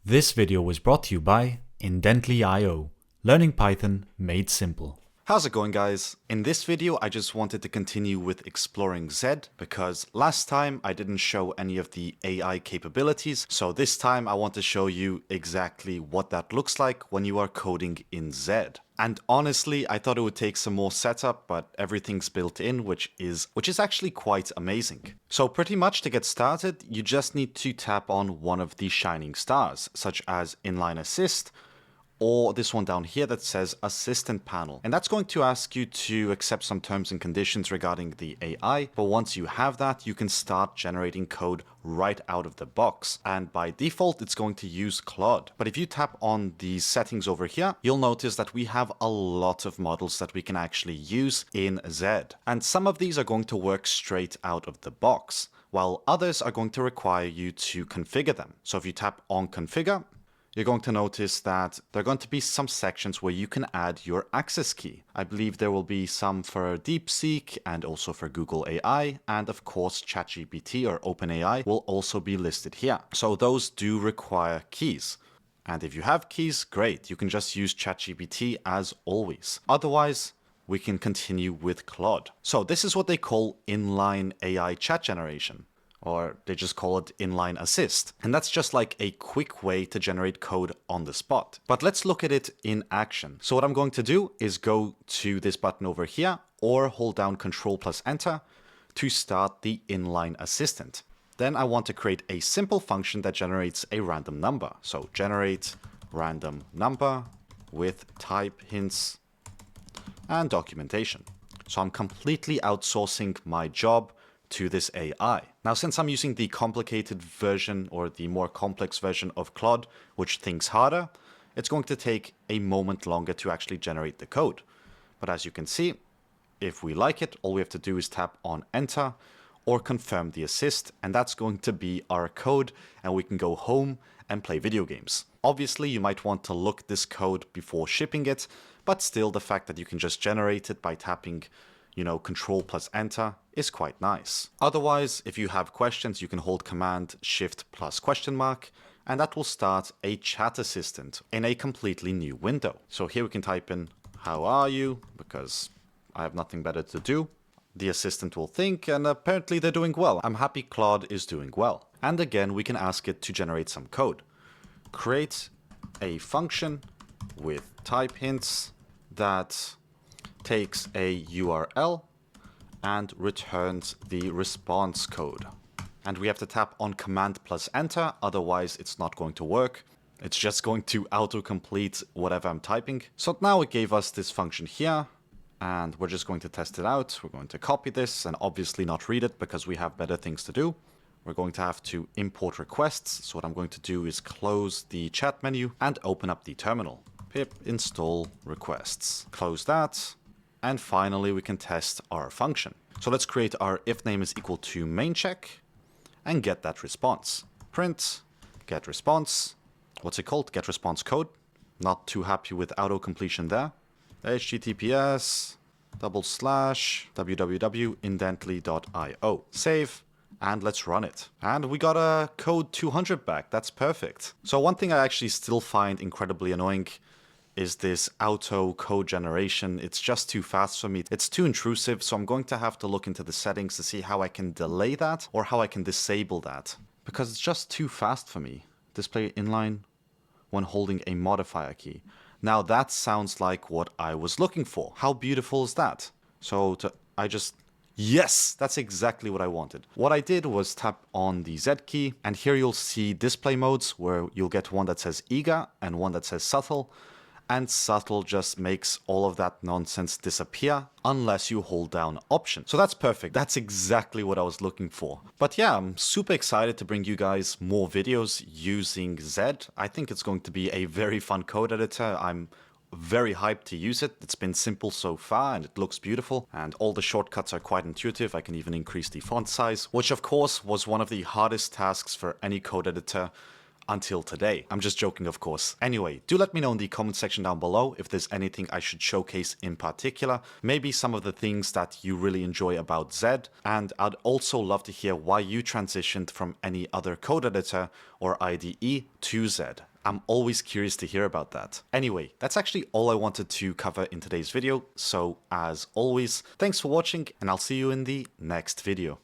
This video was brought to you by Inline AI, learning Python made simple. How's it going, guys? In this video, I just wanted to continue with exploring Zed because last time I didn't show any of the AI capabilities. So this time I want to show you exactly what that looks like when you are coding in Zed. And honestly, I thought it would take some more setup, but everything's built in, which is actually quite amazing. So pretty much to get started, you just need to tap on one of the shining stars, such as Inline Assist, or this one down here that says Assistant Panel. And that's going to ask you to accept some terms and conditions regarding the AI. But once you have that, you can start generating code right out of the box. And by default, it's going to use Claude. But if you tap on the settings over here, you'll notice that we have a lot of models that we can actually use in Zed. And some of these are going to work straight out of the box, while others are going to require you to configure them. So if you tap on Configure, you're going to notice that there are going to be some sections where you can add your access key. I believe there will be some for DeepSeek and also for Google AI, and of course ChatGPT or OpenAI will also be listed here. So those do require keys. And if you have keys, great, you can just use ChatGPT as always. Otherwise, we can continue with Claude. So this is what they call inline AI chat generation, or they just call it Inline Assist. And that's just like a quick way to generate code on the spot. But let's look at it in action. So what I'm going to do is go to this button over here or hold down Control plus Enter to start the Inline Assistant. Then I want to create a simple function that generates a random number. So generate random number with type hints and documentation. So I'm completely outsourcing my job to this AI. Now, since I'm using the complicated version or the more complex version of Claude, which thinks harder, it's going to take a moment longer to actually generate the code. But as you can see, if we like it, all we have to do is tap on Enter or confirm the assist, and that's going to be our code, and we can go home and play video games. Obviously, you might want to look at this code before shipping it, but still the fact that you can just generate it by tapping Control plus Enter is quite nice. Otherwise, if you have questions, you can hold Command Shift plus question mark, and that will start a chat assistant in a completely new window. So here we can type in, how are you? Because I have nothing better to do. The assistant will think, and apparently they're doing well. I'm happy Claude is doing well. And again, we can ask it to generate some code. Create a function with type hints that takes a URL and returns the response code. And we have to tap on Command plus Enter, otherwise it's not going to work. It's just going to autocomplete whatever I'm typing. So now it gave us this function here, and we're just going to test it out. We're going to copy this and obviously not read it because we have better things to do. We're going to have to import requests. So what I'm going to do is close the chat menu and open up the terminal. Pip install requests. Close that. And finally, we can test our function. So let's create our if name is equal to main check and get that response. Print get response. What's it called? Get response code. Not too happy with auto completion there. HTTPS /www.indently.io. Save. And let's run it. And we got a code 200 back. That's perfect. So one thing I actually still find incredibly annoying is this auto code generation. It's just too fast for me. It's too intrusive, so I'm going to have to look into the settings to see how I can delay that or how I can disable that, because it's just too fast for me. Display inline when holding a modifier key. Now that sounds like what I was looking for. How beautiful is that? Yes, that's exactly what I wanted. What I did was tap on the Z key, and here you'll see display modes where you'll get one that says eager and one that says subtle. And subtle just makes all of that nonsense disappear unless you hold down Option. So that's perfect. That's exactly what I was looking for. But yeah, I'm super excited to bring you guys more videos using Zed. I think it's going to be a very fun code editor. I'm very hyped to use it. It's been simple so far and it looks beautiful, and all the shortcuts are quite intuitive. I can even increase the font size, which of course was one of the hardest tasks for any code editor until today. I'm just joking, of course. Anyway, do let me know in the comment section down below if there's anything I should showcase in particular, maybe some of the things that you really enjoy about Zed, and I'd also love to hear why you transitioned from any other code editor or IDE to Zed. I'm always curious to hear about that. Anyway, that's actually all I wanted to cover in today's video. So as always, thanks for watching and I'll see you in the next video.